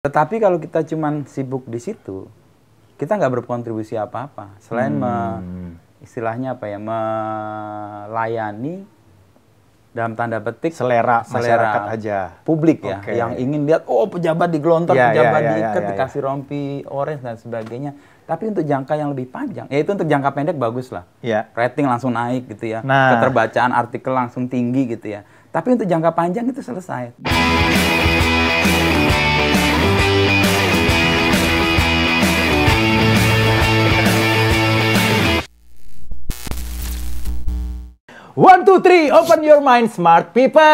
Tetapi kalau kita cuman sibuk di situ, kita nggak berkontribusi apa-apa selain istilahnya apa ya, melayani dalam tanda petik selera masyarakat aja, publik ya, yang ingin lihat pejabat digelontor, pejabat diikat, dikasih rompi orange dan sebagainya. Tapi untuk jangka yang lebih panjang, yaitu untuk jangka pendek bagus lah, rating langsung naik gitu ya, keterbacaan artikel langsung tinggi gitu ya. Tapi untuk jangka panjang itu selesai. One, two, three, open your mind, smart people.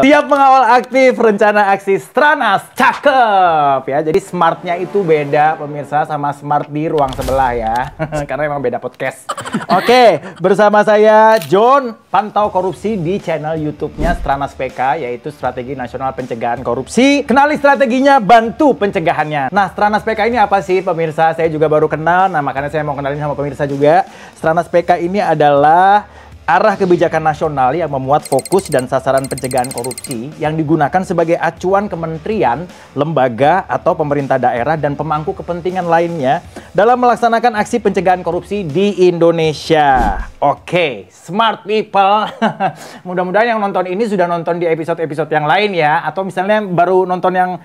Siap mengawal aktif rencana aksi Stranas, cakep ya. Jadi smartnya itu beda pemirsa sama smart di ruang sebelah ya. Karena memang beda podcast. Oke, bersama saya John, pantau korupsi di channel YouTube-nya Stranas PK, yaitu Strategi Nasional Pencegahan Korupsi. Kenali strateginya, bantu pencegahannya. Nah, Stranas PK ini apa sih pemirsa? Saya juga baru kenal, nah makanya saya mau kenalin sama pemirsa juga. Stranas PK ini adalah arah kebijakan nasional yang memuat fokus dan sasaran pencegahan korupsi yang digunakan sebagai acuan kementerian, lembaga, atau pemerintah daerah dan pemangku kepentingan lainnya dalam melaksanakan aksi pencegahan korupsi di Indonesia. Oke, smart people. Mudah-mudahan yang nonton ini sudah nonton di episode-episode yang lain ya, atau misalnya baru nonton yang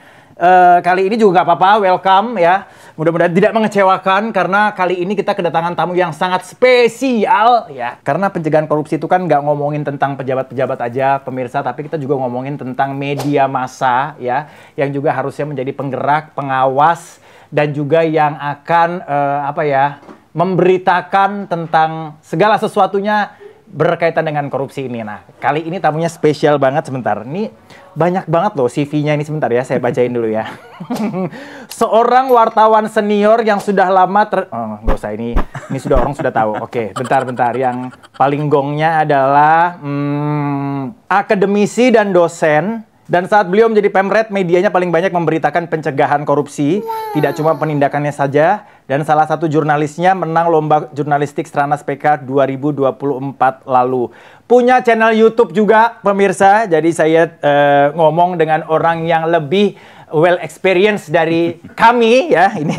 kali ini juga nggak apa-apa, welcome ya. Mudah-mudahan tidak mengecewakan karena kali ini kita kedatangan tamu yang sangat spesial ya. Karena pencegahan korupsi itu kan nggak ngomongin tentang pejabat-pejabat aja pemirsa, tapi kita juga ngomongin tentang media massa ya, yang juga harusnya menjadi penggerak, pengawas, dan juga yang akan memberitakan tentang segala sesuatunya berkaitan dengan korupsi ini. Nah, kali ini tamunya spesial banget. Sebentar, ini banyak banget loh CV-nya ini. Sebentar ya, saya bacain dulu ya. Seorang wartawan senior yang sudah lama nggak usah, ini sudah orang sudah tahu. Oke, bentar. Yang paling gongnya adalah akademisi dan dosen. Dan saat beliau menjadi pemret, medianya paling banyak memberitakan pencegahan korupsi. Tidak cuma penindakannya saja. Dan salah satu jurnalisnya menang lomba jurnalistik Stranas PK 2024 lalu. Punya channel YouTube juga pemirsa. Jadi saya ngomong dengan orang yang lebih well experience dari kami ya. Ini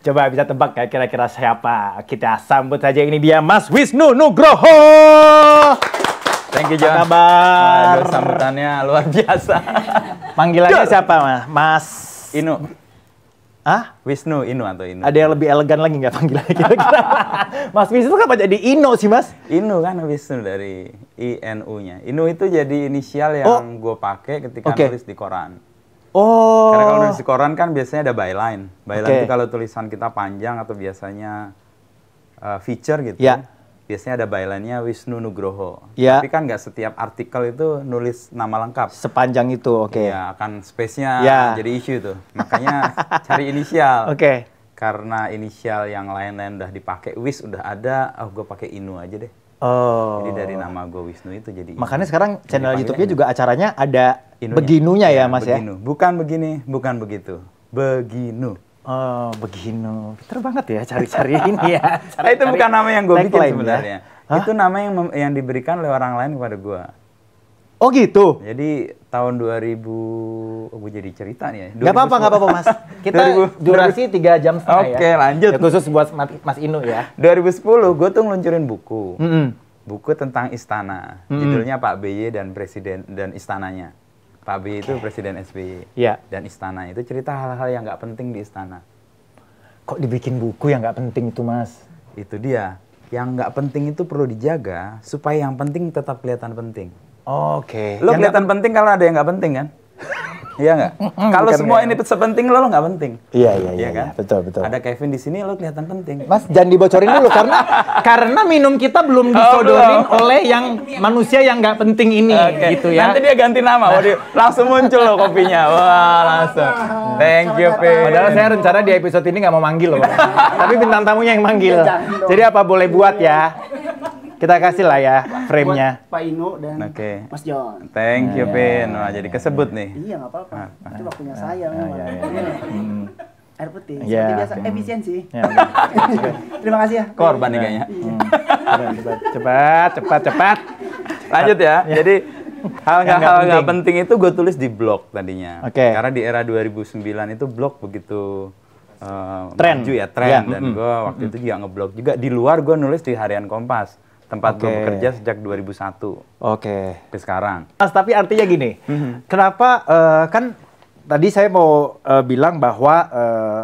coba bisa tebak ya kira-kira siapa. Kita sambut saja, ini dia Mas Wisnu Nugroho. Thank you, John. Apa kabar? Aduh, sambutannya luar biasa. Panggilannya siapa, Mas? Inu. Ah? Wisnu, Inu atau Inu? Ada yang lebih elegan lagi nggak panggilannya kira-kira? Mas Wisnu kenapa jadi Ino sih, Mas? Inu kan Wisnu dari INU-nya. Inu itu jadi inisial yang gue pakai ketika nulis di koran. Oh. Karena kalau nulis di koran kan biasanya ada byline. Byline itu kalau tulisan kita panjang atau biasanya feature gitu. Biasanya ada byline-nya Wisnu Nugroho. Tapi kan nggak setiap artikel itu nulis nama lengkap. Sepanjang itu, Iya, akan space-nya jadi isu tuh. Makanya cari inisial. Karena inisial yang lain-lain udah dipakai, Wis udah ada, gue pakai Inu aja deh. Jadi dari nama gue Wisnu itu jadi Inu. Makanya sekarang channel YouTube-nya juga acaranya ada Beginunya ya, Mas Beginu. Bukan begini, bukan begitu. Beginu. Oh, begini. Pinter banget ya cari-cari ini ya. Itu bukan nama yang gue bikin sebenarnya. Ya? Itu nama yang diberikan oleh orang lain kepada gue. Oh gitu? Jadi tahun 2000, gue jadi cerita nih ya. Gak apa-apa Mas. Kita durasi 3 jam setengah ya. Oke, lanjut. Ya, khusus buat Mas Inu ya. 2010 gue tuh ngeluncurin buku. Buku tentang istana. Judulnya Pak BY dan Presiden dan Istananya. Pak BY itu Presiden SBY, dan istana itu cerita hal-hal yang nggak penting di istana. Kok dibikin buku yang nggak penting itu, Mas? Itu dia, yang nggak penting itu perlu dijaga supaya yang penting tetap kelihatan penting. Lo kelihatan penting kalau ada yang nggak penting kan? Iya nggak? Kalau semua ini sepenting lo nggak penting. Iya kan? Betul. Ada Kevin di sini, lo kelihatan penting. Mas, jangan dibocorin dulu karena minum kita belum disodorin oleh yang manusia yang nggak penting ini, gitu ya. Nanti dia ganti nama, langsung muncul lo kopinya. Wah, langsung. Thank you, Pin. Padahal saya rencana di episode ini nggak mau manggil loh, tapi bintang tamunya yang manggil. Jadi apa boleh buat ya? Kita kasih lah ya frame-nya. Pak Inu dan Mas John. Thank you, Pin. Wah, jadi kesebut nih. Iya, nggak apa-apa. Itu waktunya saya memang. Air putih, seperti biasa, efisiensi. Terima kasih ya. Korban nih kayaknya. Cepat. Lanjut ya. Jadi Hal nggak penting itu gue tulis di blog tadinya. Karena di era 2009 itu blog begitu maju ya, tren. Dan gue waktu itu juga ngeblog juga. Di luar gue nulis di Harian Kompas. Tempat gue bekerja sejak 2001. Ke sekarang. Mas, tapi artinya gini, kenapa kan tadi saya mau bilang bahwa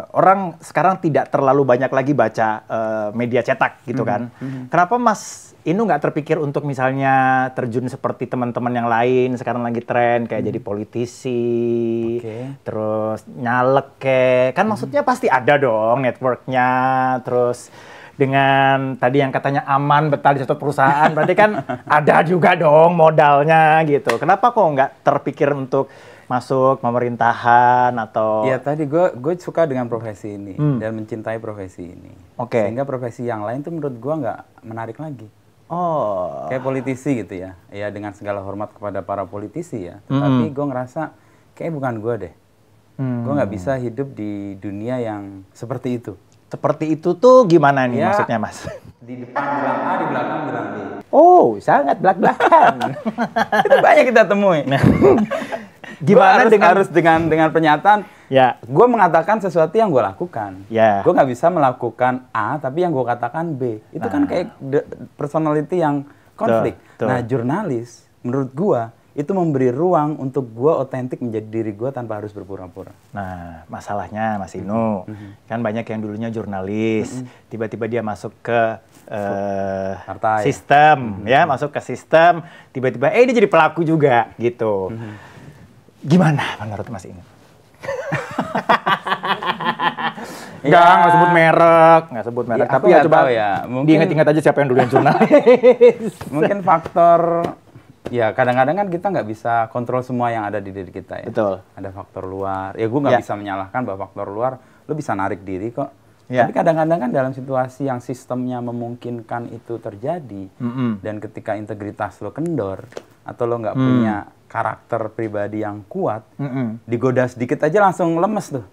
orang sekarang tidak terlalu banyak lagi baca media cetak gitu kan. Kenapa Mas Inu nggak terpikir untuk misalnya terjun seperti teman-teman yang lain sekarang lagi tren kayak jadi politisi, terus nyalek kan maksudnya pasti ada dong networknya, terus dengan tadi yang katanya aman betah di suatu perusahaan, berarti kan ada juga dong modalnya gitu. Kenapa kok nggak terpikir untuk masuk pemerintahan atau? Ya tadi gue suka dengan profesi ini dan mencintai profesi ini. Sehingga profesi yang lain tuh menurut gue nggak menarik lagi. Kayak politisi gitu ya. Ya dengan segala hormat kepada para politisi ya. Tapi gue ngerasa kayak bukan gue deh. Gue nggak bisa hidup di dunia yang seperti itu. Seperti itu tuh gimana nih maksudnya Mas? Di depan bilang A, di belakang bilang B. Oh, sangat belak-belakan. Itu banyak kita temui. Gimana harus dengan pernyataan, gue mengatakan sesuatu yang gue lakukan. Gue nggak bisa melakukan A, tapi yang gue katakan B. Itu kan kayak personality yang konflik. Nah, jurnalis, menurut gue, itu memberi ruang untuk gue otentik menjadi diri gue tanpa harus berpura-pura. Nah, masalahnya Mas Inu, kan banyak yang dulunya jurnalis, tiba-tiba dia masuk ke sistem, ya masuk ke sistem, tiba-tiba dia jadi pelaku juga, gitu. Gimana menurut Mas Inu? Nggak sebut merek, tapi ya coba diingat-ingat aja siapa yang duluan jurnalis. Mungkin faktor ya kadang-kadang kan kita nggak bisa kontrol semua yang ada di diri kita ya. Betul. Ada faktor luar. Ya gue nggak bisa menyalahkan bahwa faktor luar lo bisa narik diri kok. Tapi kadang-kadang kan dalam situasi yang sistemnya memungkinkan itu terjadi dan ketika integritas lo kendor atau lo nggak punya karakter pribadi yang kuat, digoda sedikit aja langsung lemes tuh.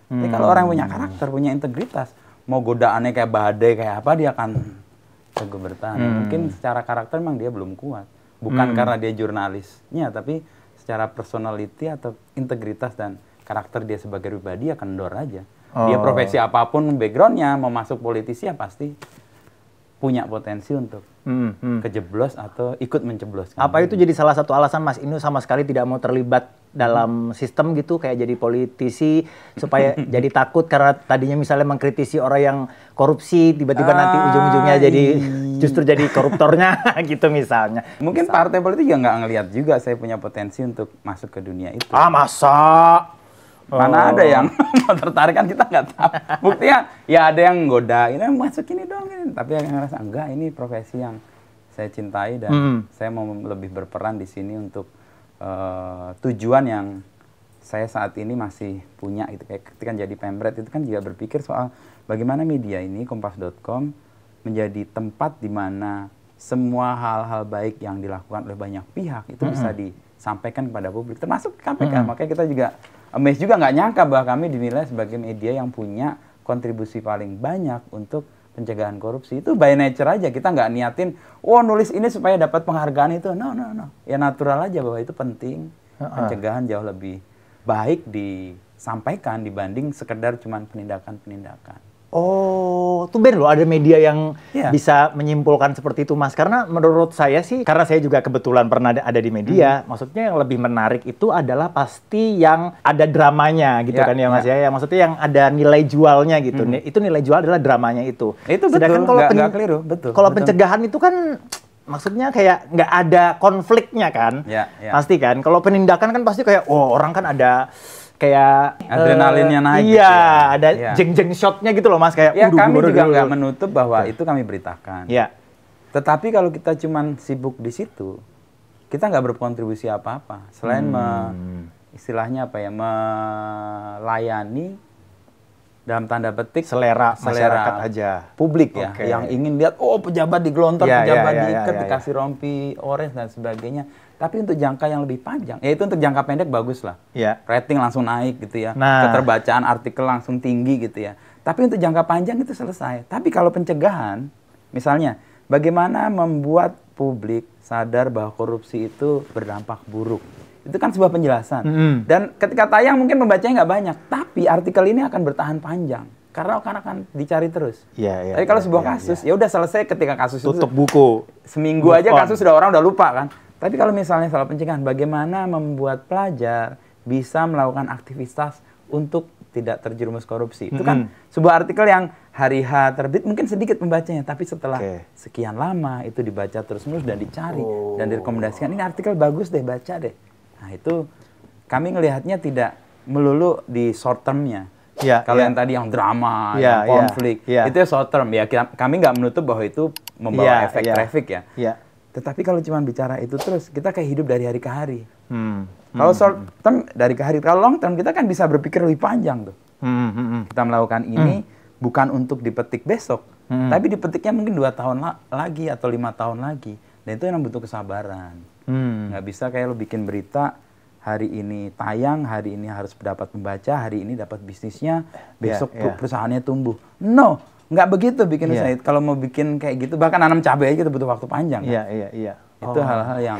Jadi kalau orang yang punya karakter, punya integritas, mau godaannya kayak badai kayak apa dia akan teguh bertahan. Mungkin secara karakter memang dia belum kuat. Bukan karena dia jurnalisnya, tapi secara personality atau integritas dan karakter dia sebagai pribadi ya kendor aja. Dia profesi apapun backgroundnya, mau masuk politisi ya pasti punya potensi untuk kejeblos atau ikut menceblos. Apa itu jadi salah satu alasan Mas Inu sama sekali tidak mau terlibat dalam sistem gitu, kayak jadi politisi, supaya jadi takut karena tadinya misalnya mengkritisi orang yang korupsi, tiba-tiba nanti ujung-ujungnya jadi justru jadi koruptornya gitu misalnya. Mungkin partai politik juga nggak ngelihat juga saya punya potensi untuk masuk ke dunia itu. Masa? Mana ada yang mau tertarik kan kita nggak tahu. Buktinya ya ada yang goda, ini masuk ini dong ini. Tapi yang ngerasa enggak, ini profesi yang saya cintai dan saya mau lebih berperan di sini untuk tujuan yang saya saat ini masih punya gitu. Kayak ketika jadi pemret itu kan juga berpikir soal bagaimana media ini kompas.com menjadi tempat di mana semua hal-hal baik yang dilakukan oleh banyak pihak itu bisa disampaikan kepada publik, termasuk KPK. Makanya kita juga amazed juga nggak nyangka bahwa kami dinilai sebagai media yang punya kontribusi paling banyak untuk pencegahan korupsi. Itu by nature aja, kita nggak niatin, nulis ini supaya dapat penghargaan itu. No. Ya natural aja bahwa itu penting. Pencegahan jauh lebih baik disampaikan dibanding sekedar cuman penindakan-penindakan. Tuh Ben loh ada media yang bisa menyimpulkan seperti itu Mas. Karena menurut saya sih, karena saya juga kebetulan pernah ada di media, maksudnya yang lebih menarik itu adalah pasti yang ada dramanya gitu kan ya Mas ya. Yang maksudnya yang ada nilai jualnya gitu. Itu nilai jual adalah dramanya itu. Itu betul, nggak keliru, betul. Kalau pencegahan itu kan maksudnya kayak nggak ada konfliknya kan. Pasti kan. Kalau penindakan kan pasti kayak, orang kan ada kayak adrenalinnya naik. Iya, gitu ada jeng-jeng shotnya gitu loh Mas, kayak kami juga nggak menutup bahwa itu kami beritakan. Iya. Tetapi kalau kita cuman sibuk di situ, kita nggak berkontribusi apa-apa selain istilahnya apa ya, melayani dalam tanda petik selera masyarakat aja. Publik ya, yang ingin lihat pejabat digelontor, pejabat diikat, dikasih rompi orange dan sebagainya. Tapi untuk jangka yang lebih panjang, ya itu untuk jangka pendek bagus lah. Rating langsung naik gitu ya, keterbacaan artikel langsung tinggi gitu ya. Tapi untuk jangka panjang itu selesai. Tapi kalau pencegahan, misalnya bagaimana membuat publik sadar bahwa korupsi itu berdampak buruk. Itu kan sebuah penjelasan. Dan ketika tayang mungkin pembacanya nggak banyak, tapi artikel ini akan bertahan panjang. Karena akan dicari terus. Tapi kalau sebuah kasus, ya udah selesai ketika kasus itu. Tutup buku. Seminggu aja kasus orang udah lupa kan. Tapi kalau misalnya soal pencegahan, bagaimana membuat pelajar bisa melakukan aktivitas untuk tidak terjerumus korupsi. Itu kan sebuah artikel yang hari H terbit, mungkin sedikit pembacanya, tapi setelah sekian lama itu dibaca terus-menerus dan dicari dan direkomendasikan. Ini artikel bagus deh, baca deh. Nah itu kami ngelihatnya tidak melulu di short term-nya. Kalau yang tadi yang drama, yang konflik, itu short term. Ya kami nggak menutup bahwa itu membawa efek traffic ya. Tetapi kalau cuma bicara itu terus, kita kayak hidup dari hari ke hari. Kalau short term dari ke hari, kalau long term kita kan bisa berpikir lebih panjang tuh. Kita melakukan ini bukan untuk dipetik besok, tapi dipetiknya mungkin 2 tahun lagi atau 5 tahun lagi. Dan itu yang butuh kesabaran. Nggak bisa kayak lo bikin berita, hari ini tayang, hari ini harus dapat pembaca, hari ini dapat bisnisnya, besok perusahaannya tumbuh. No, nggak begitu bikin usaha. Kalau mau bikin kayak gitu, bahkan nanam cabai aja kita butuh waktu panjang. Itu hal-hal yang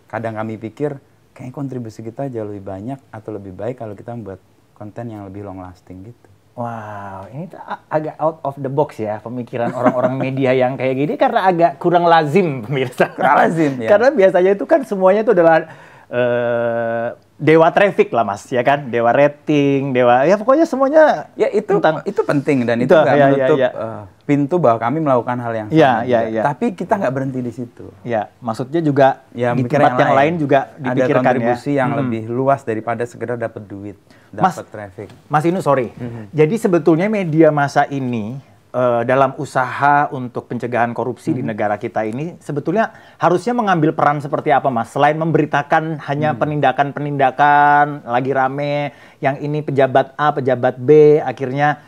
kadang kami pikir, kayaknya kontribusi kita jauh lebih banyak atau lebih baik kalau kita membuat konten yang lebih long lasting gitu. Wow, ini agak out of the box ya pemikiran orang-orang media yang kayak gini, karena agak kurang lazim pemirsa. Kurang lazim, ya. Karena biasanya itu kan semuanya itu adalah dewa traffic lah Mas, ya kan? Dewa rating, dewa, ya pokoknya semuanya. Ya itu penting dan itu nggak menutup pintu bahwa kami melakukan hal yang sama. Tapi kita nggak berhenti di situ. Ya, maksudnya juga di tempat yang lain juga dipikirkan ada kontribusi yang lebih luas daripada sekedar dapat duit, dapat traffic. Mas Inu, sorry. Jadi sebetulnya media massa ini dalam usaha untuk pencegahan korupsi di negara kita ini sebetulnya harusnya mengambil peran seperti apa, Mas? Selain memberitakan hanya penindakan-penindakan lagi rame, yang ini pejabat A, pejabat B, akhirnya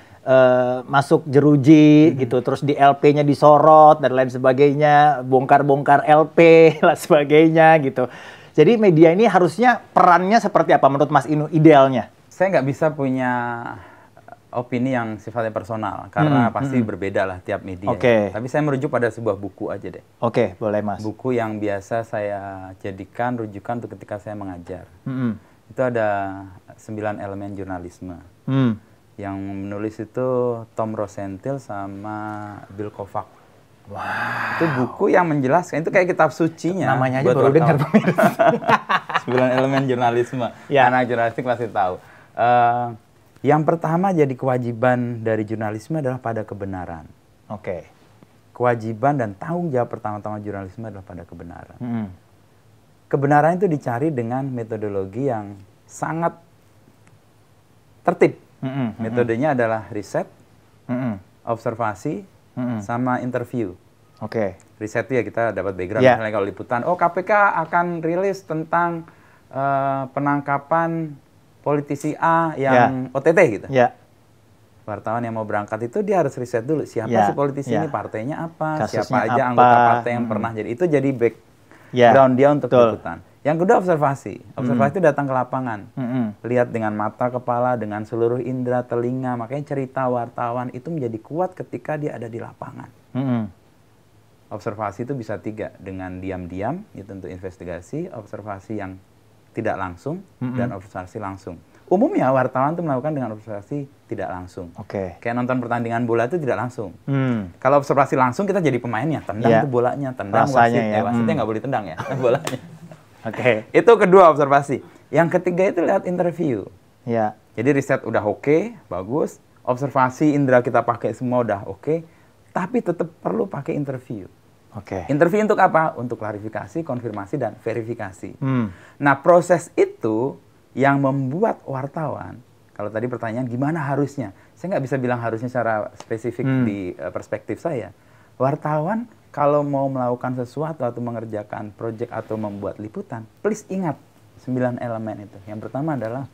masuk jeruji gitu, terus di LP-nya disorot dan lain sebagainya, bongkar-bongkar LP dan sebagainya gitu. Jadi media ini harusnya perannya seperti apa menurut Mas Inu idealnya? Saya nggak bisa punya opini yang sifatnya personal, karena pasti berbeda lah tiap media. Tapi saya merujuk pada sebuah buku aja deh. Boleh Mas. Buku yang biasa saya jadikan rujukan untuk ketika saya mengajar. Itu ada 9 elemen jurnalisme. Yang menulis itu Tom Rosenthal sama Bill Kovac. Itu buku yang menjelaskan, itu kayak kitab sucinya. Namanya aja baru dengar pemirsa. 9 elemen jurnalisme. Anak jurnalistik pasti tahu. Yang pertama jadi kewajiban dari jurnalisme adalah pada kebenaran. Kewajiban dan tanggung jawab pertama-tama jurnalisme adalah pada kebenaran. Kebenaran itu dicari dengan metodologi yang sangat tertib. Metodenya adalah riset, observasi, sama interview. Riset itu ya kita dapat background. Misalnya kalau liputan, KPK akan rilis tentang penangkapan politisi A yang OTT gitu. Wartawan yang mau berangkat itu dia harus riset dulu siapa si politisi ini, partainya apa, kasusnya siapa aja anggota partai yang pernah jadi. Itu jadi background dia untuk liputan. Yang kedua observasi. Observasi itu datang ke lapangan. Lihat dengan mata, kepala, dengan seluruh indera, telinga. Makanya cerita wartawan itu menjadi kuat ketika dia ada di lapangan. Observasi itu bisa 3. Dengan diam-diam, itu untuk investigasi. Observasi yang tidak langsung, dan observasi langsung. Umumnya wartawan itu melakukan dengan observasi tidak langsung. Kayak nonton pertandingan bola itu tidak langsung. Kalau observasi langsung kita jadi pemainnya, tendang tuh bolanya, tendang wasit. Wasitnya nggak boleh tendang ya, bolanya. Itu kedua observasi. Yang ketiga itu lihat interview. Jadi riset udah bagus. Observasi indera kita pakai semua udah tapi tetap perlu pakai interview. Interview untuk apa? Untuk klarifikasi, konfirmasi, dan verifikasi. Nah, proses itu yang membuat wartawan, kalau tadi pertanyaan gimana harusnya, saya nggak bisa bilang harusnya secara spesifik di perspektif saya. Wartawan kalau mau melakukan sesuatu atau mengerjakan proyek atau membuat liputan, please ingat 9 elemen itu. Yang pertama adalah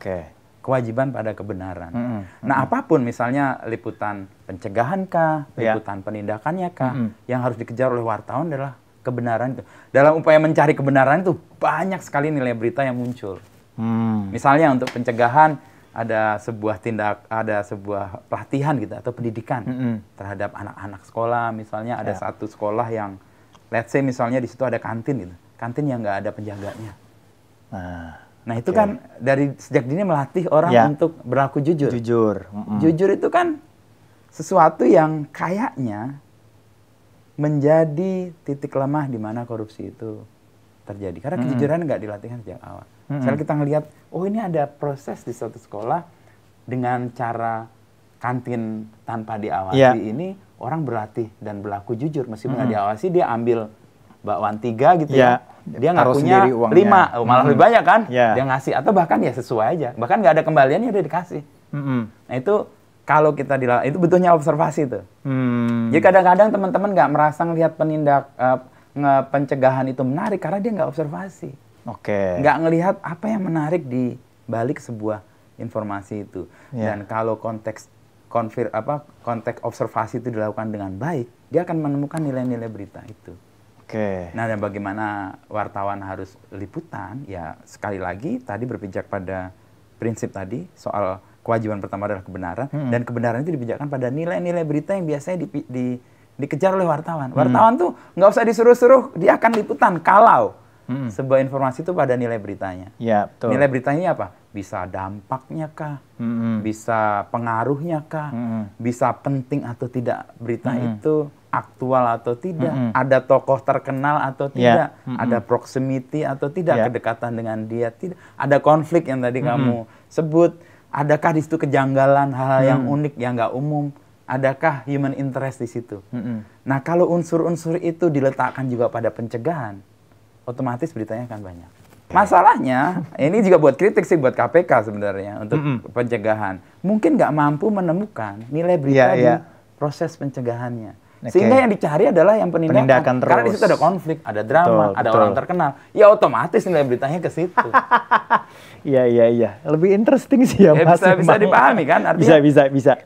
kewajiban pada kebenaran. Nah, apapun misalnya liputan pencegahan kah, liputan penindakannya kah, yang harus dikejar oleh wartawan adalah kebenaran itu. Dalam upaya mencari kebenaran itu banyak sekali nilai berita yang muncul. Misalnya untuk pencegahan ada sebuah pelatihan gitu atau pendidikan terhadap anak-anak sekolah. Misalnya ada satu sekolah yang let's say misalnya di situ ada kantin gitu, kantin yang nggak ada penjaganya. Nah itu kan dari sejak dini melatih orang untuk berlaku jujur. Jujur itu kan sesuatu yang kayaknya menjadi titik lemah di mana korupsi itu terjadi. Karena kejujuran nggak dilatihkan sejak awal. Misalnya kita ngelihat, oh ini ada proses di suatu sekolah dengan cara kantin tanpa diawasi ini, orang berlatih dan berlaku jujur. Meskipun nggak diawasi, dia ambil bakwan 3 gitu ya. Dia ngakunya 5, malah lebih banyak kan? Dia ngasih, atau bahkan ya sesuai aja. Bahkan nggak ada kembaliannya, dia dikasih. Nah itu, kalau kita itu butuhnya observasi tuh. Jadi kadang-kadang teman-teman nggak merasa ngelihat pencegahan itu menarik karena dia nggak observasi. Nggak ngelihat apa yang menarik di balik sebuah informasi itu. Dan kalau konteks observasi itu dilakukan dengan baik, dia akan menemukan nilai-nilai berita itu. Nah, dan bagaimana wartawan harus liputan? Ya sekali lagi tadi berpijak pada prinsip tadi soal kewajiban pertama adalah kebenaran, dan kebenaran itu dipijakkan pada nilai-nilai berita yang biasanya dikejar oleh wartawan. Wartawan tuh nggak usah disuruh-suruh, dia akan liputan kalau sebuah informasi itu pada nilai beritanya. Betul. Nilai beritanya apa? Bisa dampaknya kah? Bisa pengaruhnya kah? Bisa penting atau tidak berita itu? Aktual atau tidak? Ada tokoh terkenal atau tidak? Ada proximity atau tidak? Kedekatan dengan dia? Tidak. Ada konflik yang tadi kamu sebut? Adakah di situ kejanggalan, hal-hal yang unik, yang nggak umum? Adakah human interest di situ? Nah, kalau unsur-unsur itu diletakkan juga pada pencegahan, otomatis beritanya akan banyak. Masalahnya, ini juga buat kritik sih buat KPK sebenarnya untuk pencegahan. Mungkin nggak mampu menemukan nilai berita di proses pencegahannya. Sehingga yang dicari adalah yang penindakan. Karena di situ ada konflik, ada drama, ada orang terkenal. Ya otomatis nilai beritanya ke situ. Iya. Lebih interesting sih ya, Mas. Bisa dipahami kan? Artinya, bisa.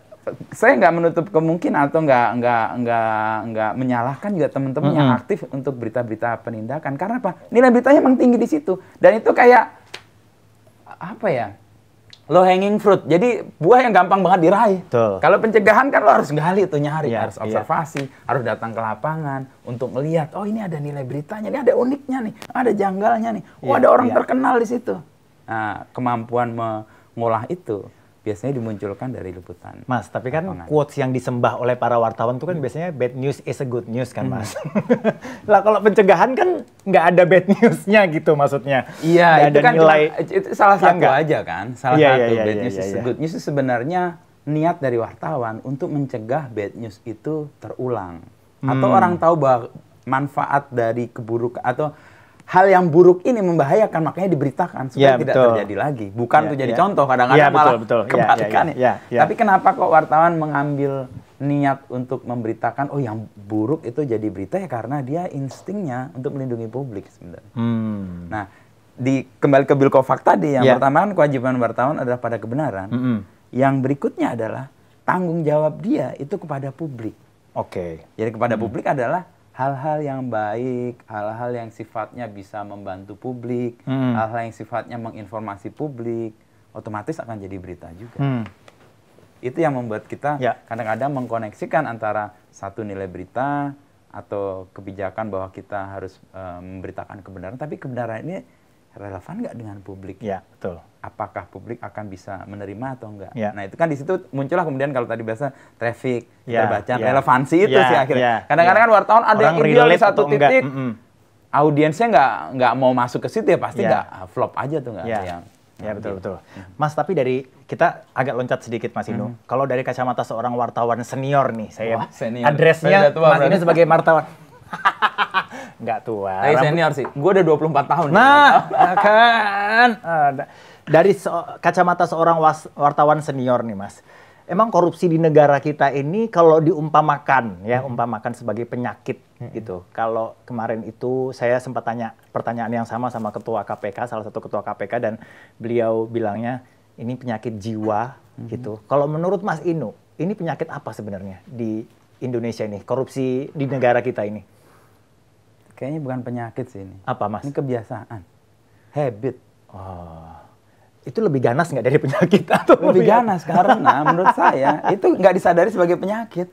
Saya nggak menutup kemungkinan atau nggak menyalahkan juga teman-teman yang aktif untuk berita-berita penindakan. Karena apa? Nilai beritanya memang tinggi di situ. Dan itu kayak apa ya? Low hanging fruit. Jadi buah yang gampang banget diraih. Kalau pencegahan kan lo harus gali tuh, nyari, harus observasi, harus datang ke lapangan untuk melihat, oh ini ada nilai beritanya, ini ada uniknya nih, ada janggalnya nih, ada orang terkenal di situ. Nah, kemampuan mengolah itu biasanya dimunculkan dari liputan. Mas, tapi kan quotes yang disembah oleh para wartawan itu kan biasanya bad news is a good news kan, Mas. Lah kalau pencegahan kan nggak ada bad newsnya gitu maksudnya. Iya, itu kan nilai itu salah satu aja kan. Salah satu bad news is a good news itu sebenarnya niat dari wartawan untuk mencegah bad news itu terulang. Atau orang tahu bahwa manfaat dari keburukan atau hal yang buruk ini membahayakan, makanya diberitakan supaya tidak terjadi lagi. Bukan untuk jadi contoh, kadang-kadang malah kebalikannya. Tapi kenapa kok wartawan mengambil niat untuk memberitakan, oh yang buruk itu jadi berita ya karena dia instingnya untuk melindungi publik sebenarnya. Nah, kembali ke Bill Kovac tadi, yang pertama kan kewajiban wartawan adalah pada kebenaran. Yang berikutnya adalah tanggung jawab dia itu kepada publik. Jadi kepada publik adalah hal-hal yang baik, hal-hal yang sifatnya bisa membantu publik, hal-hal yang sifatnya menginformasi publik, otomatis akan jadi berita juga. Itu yang membuat kita kadang-kadang mengkoneksikan antara satu nilai berita atau kebijakan bahwa kita harus memberitakan kebenaran, tapi kebenaran ini relevan nggak dengan publik? Apakah publik akan bisa menerima atau enggak? Nah itu kan di situ muncullah kemudian kalau tadi bahasa traffic, keterbacaan, relevansi itu sih akhirnya. Kadang-kadang kan wartawan ada yang ideal di satu titik, audiensnya nggak mau masuk ke situ ya pasti nggak flop aja tuh nggak ada yang. Ya betul. Mas, tapi dari kita agak loncat sedikit Mas Inu. Kalau dari kacamata seorang wartawan senior nih, saya addressnya Mas Inu sebagai wartawan. Nggak tua. Senior sih. Gue udah 24 tahun. Nah, kan. Dari kacamata seorang wartawan senior nih, Mas. Emang korupsi di negara kita ini kalau diumpamakan, umpamakan sebagai penyakit gitu. Kalau kemarin itu saya sempat tanya pertanyaan yang sama ketua KPK, salah satu ketua KPK, dan beliau bilangnya ini penyakit jiwa gitu. Kalau menurut Mas Inu, ini penyakit apa sebenarnya di Indonesia ini, korupsi di negara kita ini? Kayaknya bukan penyakit sih ini. Apa, Mas? Ini kebiasaan, habit. Itu lebih ganas nggak dari penyakit? Atau lebih ganas karena menurut saya itu nggak disadari sebagai penyakit.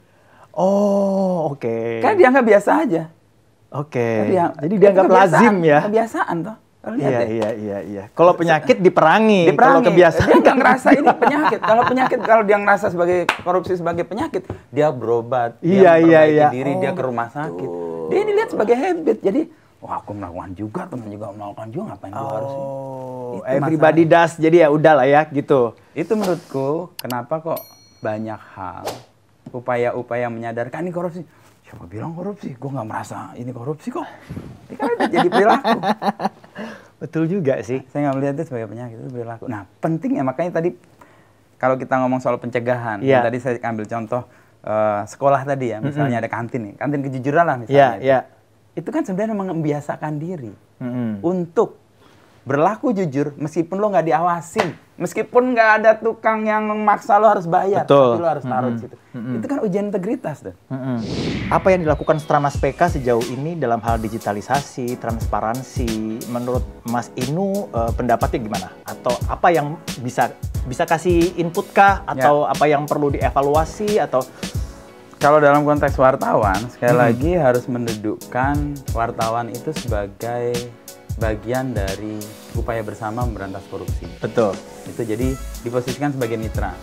Oke. Kan dianggap biasa aja. Oke. Jadi dianggap lazim ya. Kebiasaan toh. Iya. Kalau penyakit diperangi. Kalau kebiasaan dia nggak ngerasa ini penyakit. Kalau dia ngerasa sebagai korupsi sebagai penyakit, dia berobat, dia memperbaiki diri, dia ke rumah sakit. Dia dilihat sebagai habit. Jadi, wah aku melakukan juga, teman juga melakukan juga, ngapain gua harus ini? Everybody does. Jadi ya udahlah ya gitu. Itu menurutku kenapa kok banyak hal upaya-upaya menyadarkan ini korupsi. Siapa bilang korupsi? Gue nggak merasa ini korupsi kok. Ini kan udah jadi perilaku. Betul juga sih. Saya nggak melihat itu sebagai penyakit, itu perilaku. Nah pentingnya makanya tadi kalau kita ngomong soal pencegahan, tadi saya ambil contoh sekolah tadi ya, misalnya ada kantin nih, kantin kejujuran lah misalnya. Itu kan sebenarnya membiasakan diri untuk berlaku jujur meskipun lo nggak diawasin, meskipun nggak ada tukang yang memaksa lo harus bayar, tapi lo harus taruh di situ. Itu kan ujian integritas tuh. Apa yang dilakukan Stranas PK sejauh ini dalam hal digitalisasi, transparansi, menurut Mas Inu pendapatnya gimana? Atau apa yang bisa kasih input kah? Atau apa yang perlu dievaluasi? Atau kalau dalam konteks wartawan, sekali lagi harus mendudukkan wartawan itu sebagai bagian dari upaya bersama memberantas korupsi. Betul. Itu jadi diposisikan sebagai mitra.